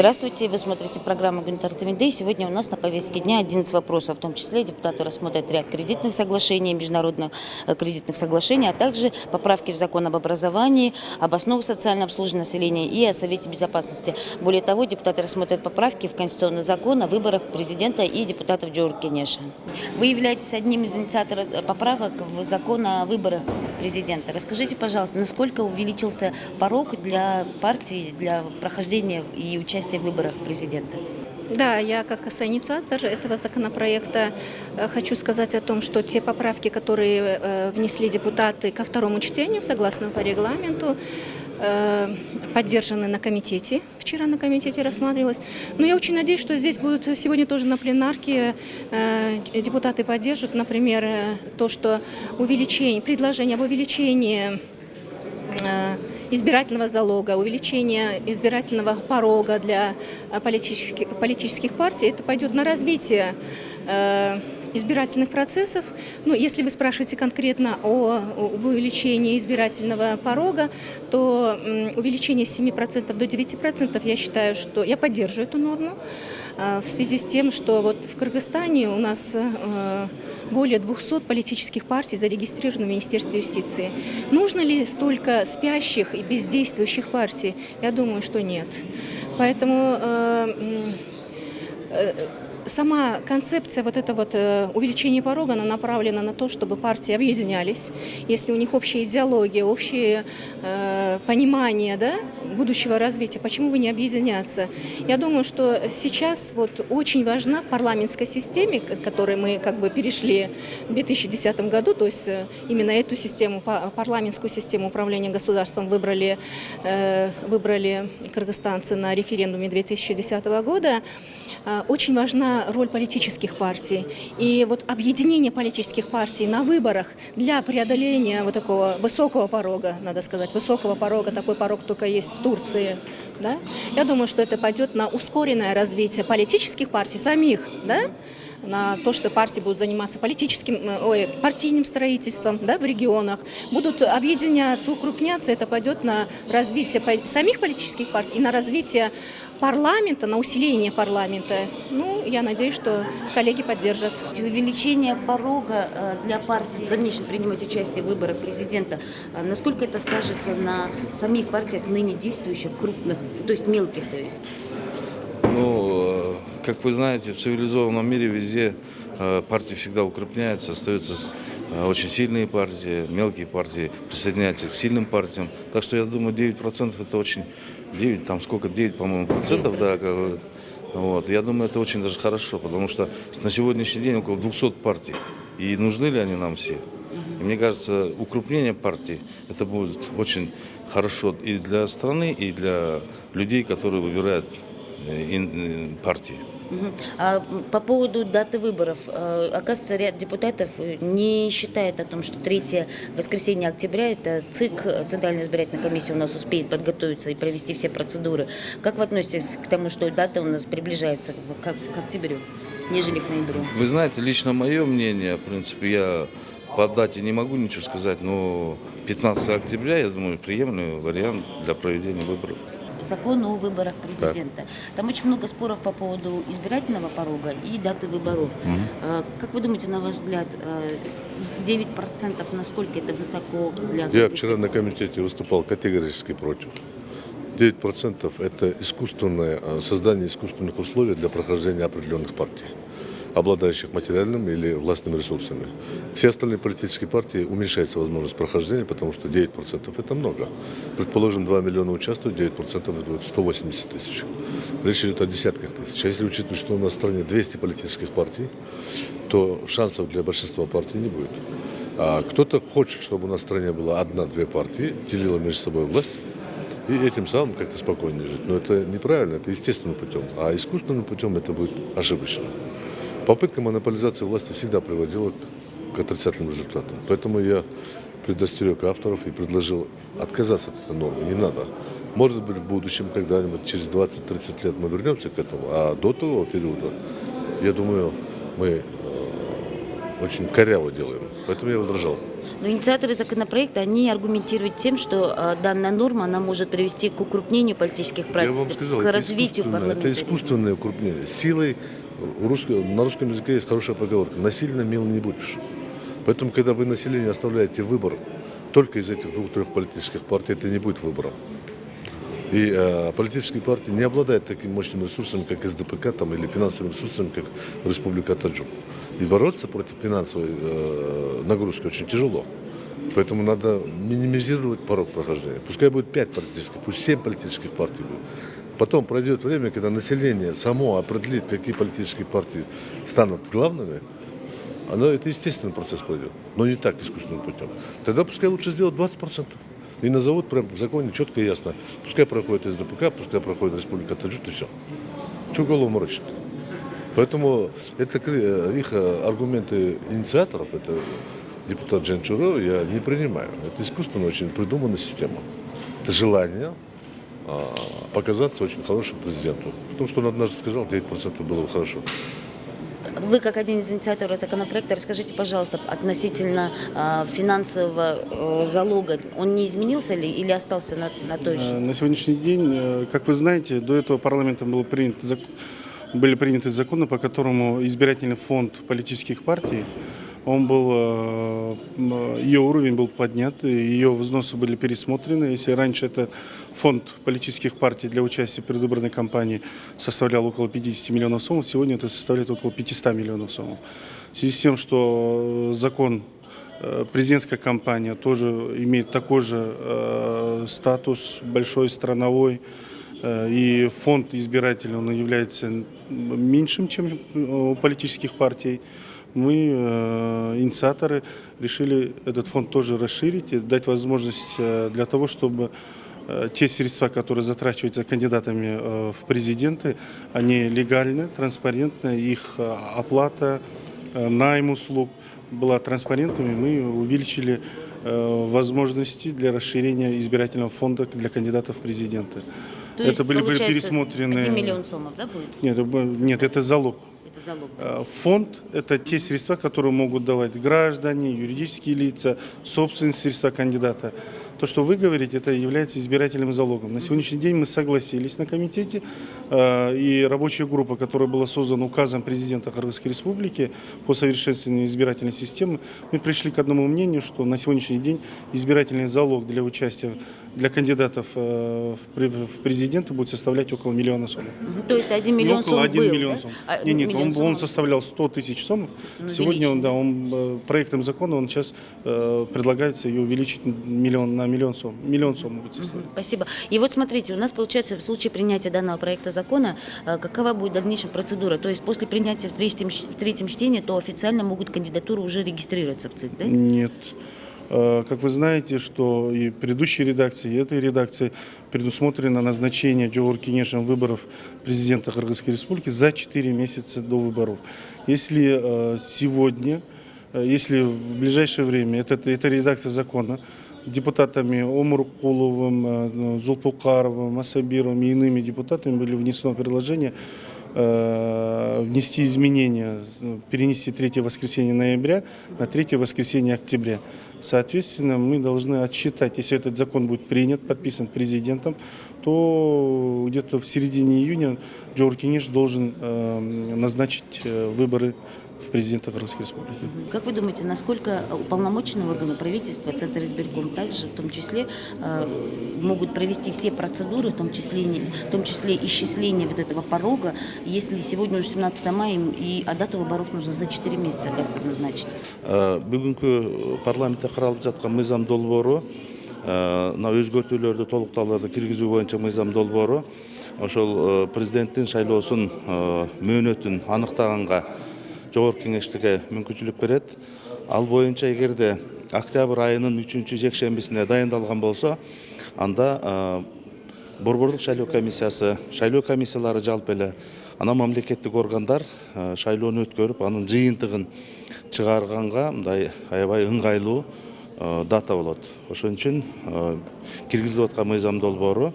Здравствуйте, вы смотрите программу «Гуманитар ТВ». И сегодня у нас на повестке дня 11 вопросов, в том числе депутаты рассмотрят ряд кредитных соглашений, международных кредитных соглашений, а также поправки в закон об образовании, об основах социального обслуживания населения и о Совете Безопасности. Более того, депутаты рассмотрят поправки в Конституционный закон о выборах президента и депутатов Джоур-Кенеша. Вы являетесь одним из инициаторов поправок в закон о выборах президента. Расскажите, пожалуйста, насколько увеличился порог для партии для прохождения и участия в выборах президента? Да, я как соинициатор этого законопроекта хочу сказать о том, что те поправки, которые внесли депутаты ко второму чтению, согласно по регламенту, поддержаны на комитете. Вчера на комитете рассматривалось. Но я очень надеюсь, что здесь будут сегодня тоже на пленарке депутаты поддержат, например, то, что предложение об увеличении избирательного залога, увеличение избирательного порога для политических партий, это пойдет на развитие избирательных процессов. Ну, если вы спрашиваете конкретно об увеличении избирательного порога, то увеличение с 7% до 9%, я считаю, что я поддерживаю эту норму в связи с тем, что вот в Кыргызстане у нас более 200 политических партий зарегистрировано в Министерстве юстиции. Нужно ли столько спящих и бездействующих партий? Я думаю, что нет. Поэтому сама концепция увеличения порога, она направлена на то, чтобы партии объединялись. Если у них общая идеология, общее понимание, да, будущего развития, почему бы не объединяться? Я думаю, что сейчас очень важна в парламентской системе, к которой мы перешли в 2010 году, то есть именно эту систему, парламентскую систему управления государством выбрали кыргызстанцы на референдуме 2010 года. Очень важна роль политических партий. И объединение политических партий на выборах для преодоления такого высокого порога, надо сказать, высокого порога, такой порог только есть в Турции. Да? Я думаю, что это пойдет на ускоренное развитие политических партий самих, да? На то, что партии будут заниматься партийным строительством, да, в регионах, будут объединяться, укрупняться, это пойдет на развитие самих политических партий и на развитие парламента, на усиление парламента. Ну, я надеюсь, что коллеги поддержат. Увеличение порога для партии в дальнейшем принимать участие в выборах президента, насколько это скажется на самих партиях ныне действующих, крупных, то есть мелких, то есть? Ну, как вы знаете, в цивилизованном мире везде партии всегда укрепняются, остаются очень сильные партии, мелкие партии присоединяются к сильным партиям. Так что я думаю, 9% это очень... 9, по-моему, процентов, да. Я думаю, это очень даже хорошо, потому что на сегодняшний день около 200 партий. И нужны ли они нам все? И мне кажется, укрупнение партий, это будет очень хорошо и для страны, и для людей, которые выбирают партии. А по поводу даты выборов, оказывается, ряд депутатов не считает о том, что 3 воскресенье октября это ЦИК, Центральная избирательная комиссия, у нас успеет подготовиться и провести все процедуры. Как вы относитесь к тому, что дата у нас приближается к октябрю, нежели к ноябрю? Вы знаете, лично мое мнение, в принципе, я по дате не могу ничего сказать, но 15 октября, я думаю, приемлемый вариант для проведения выборов. Закон о выборах президента. Да. Там очень много споров по поводу избирательного порога и даты выборов. Как вы думаете, на ваш взгляд, 9% насколько это высоко для... Я вчера на комитете выступал категорически против. 9% это создание искусственных условий для прохождения определенных партий, обладающих материальными или властными ресурсами. Все остальные политические партии уменьшается возможность прохождения, потому что 9% это много. Предположим, 2 миллиона участвуют, 9% это будет 180 тысяч. Речь идет о десятках тысяч. А если учитывать, что у нас в стране 200 политических партий, то шансов для большинства партий не будет. А кто-то хочет, чтобы у нас в стране была 1-2 партии, делила между собой власть, и этим самым как-то спокойнее жить. Но это неправильно, это естественным путем. А искусственным путем это будет ошибочно. Попытка монополизации власти всегда приводила к отрицательным результатам. Поэтому я предостерег авторов и предложил отказаться от этой нормы. Не надо. Может быть, в будущем, когда-нибудь, через 20-30 лет мы вернемся к этому. А до того периода, я думаю, мы очень коряво делаем. Поэтому я возражал. Но инициаторы законопроекта, они аргументируют тем, что данная норма, она может привести к укрупнению политических Я практик, вам сказал, к это развитию искусственное, это парламентаризма. искусственное укрупнение. Силой, на русском языке есть хорошая поговорка, насильно мил не будешь. Поэтому, когда вы население оставляете выбор только из этих 2-3 политических партий, это не будет выбором. И политические партии не обладают такими мощными ресурсами, как СДПК там, или финансовыми ресурсами, как Республика Таджик. И бороться против финансовой нагрузки очень тяжело. Поэтому надо минимизировать порог прохождения. Пускай будет 5 политических, пусть 7 политических партий будет. Потом пройдет время, когда население само определит, какие политические партии станут главными. Это естественный процесс пройдет, но не так искусственным путем. Тогда пускай лучше сделать 20%. И назовут прямо в законе четко и ясно. Пускай проходит СДПК, пускай проходит Республика Таджик, и все. Чего голову морочит? Поэтому это их аргументы инициаторов, это депутат Джанчуров, я не принимаю. Это искусственно очень придуманная система. Это желание показаться очень хорошим президенту. Потому что он однажды сказал, 9% было бы хорошо. Вы, как один из инициаторов законопроекта, расскажите, пожалуйста, относительно финансового залога. Он не изменился ли или остался на той же? На сегодняшний день, как вы знаете, до этого парламентом были приняты законы, по которому избирательный фонд политических партий, ее уровень был поднят, ее взносы были пересмотрены. Если раньше этот фонд политических партий для участия в предвыборной кампании составлял около 50 миллионов сомов, сегодня это составляет около 500 миллионов сомов. В связи с тем, что закон, президентская кампания тоже имеет такой же статус, большой, страновой, и фонд избирателей он является меньшим, чем у политических партий, мы, инициаторы, решили этот фонд тоже расширить и дать возможность для того, чтобы те средства, которые затрачиваются кандидатами в президенты, они легальны, транспарентны, их оплата, найм услуг была транспарентными, мы увеличили возможности для расширения избирательного фонда для кандидатов в президенты. То это есть, были получается, пересмотрены... 1 миллион сомов, да, будет? Нет, это залог. Это залог. Фонд – это те средства, которые могут давать граждане, юридические лица, собственные средства кандидата. То, что вы говорите, это является избирательным залогом. На сегодняшний день мы согласились на комитете, и рабочая группа, которая была создана указом президента Кыргызской республики по совершенствованию избирательной системы, мы пришли к одному мнению, что на сегодняшний день избирательный залог для участия для кандидатов в президенты будет составлять около 1 миллиона сомов. То есть 1 миллион сом около 1 был, миллион да? сом. Миллион Он сомов. составлял 100 тысяч сомов. Сегодня проектом закона он сейчас предлагается ее увеличить на 1 миллион сом. 1 миллион сом будет составлять. Спасибо. И вот смотрите, у нас получается в случае принятия данного проекта закона, какова будет дальнейшая процедура? То есть после принятия в третьем чтении, то официально могут кандидатуры уже регистрироваться в ЦИК, да? Нет. Как вы знаете, что и предыдущей редакции, и этой редакции предусмотрено назначение Джогор Кенешем выборов президента Кыргызской республики за 4 месяца до выборов. Если сегодня, если в ближайшее время эта редакция закона депутатами Омуркуловым, Зулпукаровым, Асабировым и иными депутатами были внесено предложение внести изменения, перенести 3 воскресенье ноября на 3 воскресенье октября. Соответственно, мы должны отсчитать, если этот закон будет принят, подписан президентом, то где-то в середине июня Джогор Кенеш должен назначить выборы в президента Кыргызской республики. Как вы думаете, насколько уполномоченные органы правительства, Центр избирком также, в том числе, могут провести все процедуры, в том числе исчисление вот этого порога, если сегодня уже 17 мая, а дату выборов нужно за 4 месяца, оказывается, назначить? Бүгүнкү парламентте каралып жаткан мыйзам долбоору, мына өзгөртүүлөрдү, толуктоолорду киргизүү боюнча мыйзам долбоору ошол президенттин шайлоосун мөөнөтүн аныктаганга Жогорку Кеңештиге мүмкүнчүлүк берет. Ал боюнча эгерде октябрь айынын 3 жекшембисине дайындалган болсо, анда борборлук шайлоо комиссиясы, шайлоо комиссиялары жалпы эле ана мамлекеттик органдар шайлоону өткөрүп, анын жыйынтыгын чыгарганга мындай аябай ыңгайлуу дата болот. Ошон үчүн киргизилип аткан мыйзам долбоору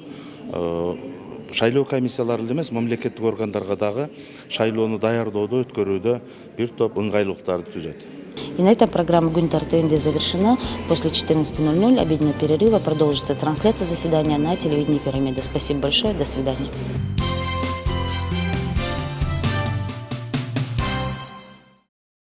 шайлоо комиссиялары эле эмес, мамлекеттик органдарга дагы шайлоону даярдоодо, өткөрүүдө бир топ ыңгайлуулуктарды түзөт. И на этом программа Гюнтер ТНД завершена. После 14:00 обеденного перерыва продолжится трансляция заседания на телевидении «Пирамида». Спасибо большое. До свидания.